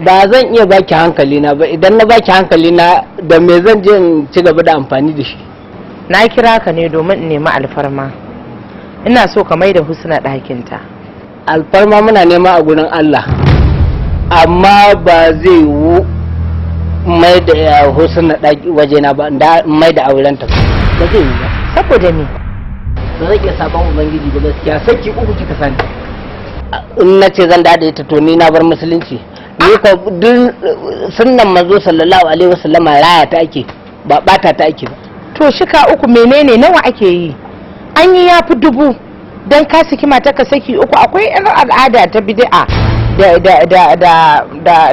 ba zan iya baki hankali na ba. Idan na baki hankali na, da me zan je in ci gaba da amfani da shi? Na kira ka ne domin in nemi alfarma. Ina so ka mai da Husna ɗakinta. Alfarma muna nema a gurin Allah, amma ba zai yiwu mai da Husna ɗaki wajena ba, da mai da aurenta ba zai yiwu ba. Saboda me? Ba zai iya sabon ubangiji ba gaskiya. Saki uku kika sani. In na ce zan dade ta to ni na bar musulunci. Ni ko duk sunnan manzo sallallahu alaihi wasallam raya ta ake, ba bata ta ake ba. To shika uku menene, nawa ake yi? An yi yafi 1000 dan ka saki mata ka saki uku. Akwai irin al'ada ta bid'a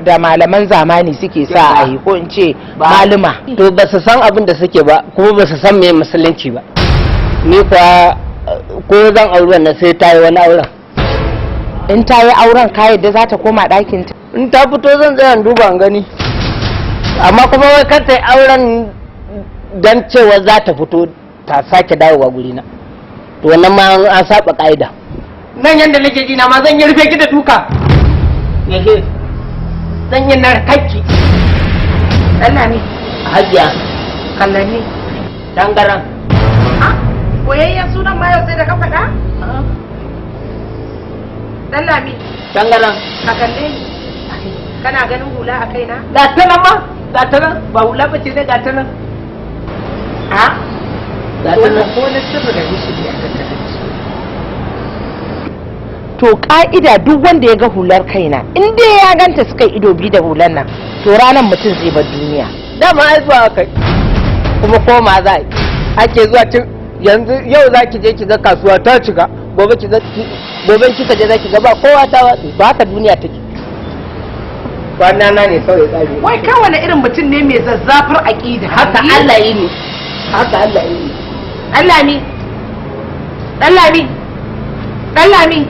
da malaman zamani suke sa a yi, ko in ce maluma. To ba su san abin da suke ba, kuma ba su san me musulunci ba. Ni kuwa ko zan auri wannan sai ta yi wani auren. In ta yi auren ka yadda za ta koma ɗakin ta? In ta fito zan tsaya duba an gani, amma kuma wai kar ta yi auren dan cewa za ta fito ta sake dawowa gurina, to wannan ma an saba ka'ida. Nan yanda nake ji na ma zan yi rufe ki da duka. Yake zan yi narkakki. Allah ne. Hajiya. Kallani. Tangaran. Koyayyen sunan ma yau sai da ka faɗa? Dan Lami. Tangaran. Ka kalle ni. Kana ganin hula a kaina? Ga ta nan ma, ga ta nan, ba hula ba ce dai, ga ta nan. Ha? Ga ta nan. Ko na sirri da shi ne aka kasance. To ka'ida duk wanda ya ga hular kaina, in dai ya ganta suka yi ido biyu da hular nan, to ranar mutum zai bar duniya. Dama ai zuwa kai. Kuma koma za ake zuwa tun yanzu, yau za ki je ki ga kasuwa ta cika, gobe kika je za ki ga ba kowa ta watsi. Ba haka duniya take. Kwana na ne kawai tsari. Wai kai wani irin mutum ne mai zazzafar aƙida? Haka Allah yi ne. Haka Allah yi ne. Dan Lami. Dan Lami. Dan Lami.